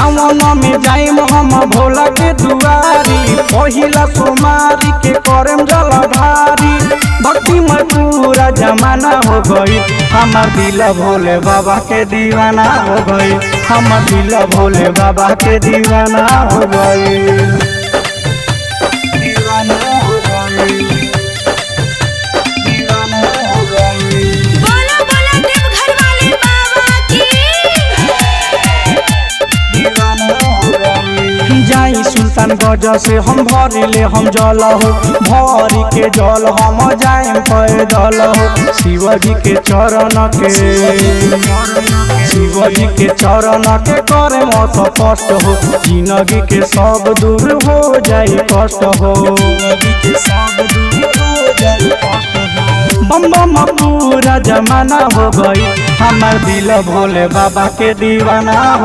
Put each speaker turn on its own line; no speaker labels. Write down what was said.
सावन में जाइम हम भोला के दुआरी, पहिला सोमारी के करम जलधारी। भक्ति में पूरा जमाना हो गई, हमार दिल भोले बाबा के दीवाना हो गई, हमार दिल भोले बाबा के दीवाना हो गई, दीवाना हो गई, दीवाना हो गई।
बोलो बोलो देवघर वाले बाबा की।
जाई सुल्तानगंज से हम भरिले हम जल हो, भरी के जल हम जाए पैदल हो। शिवजी के चरण के, शिवजी के चरण के करे मत कष्ट हो, जिंदगी के सब दूर हो जाए कष्ट हो, बम बम पूरा जमाना हो गई, हमार दिल भोले बाबा के दीवाना हो।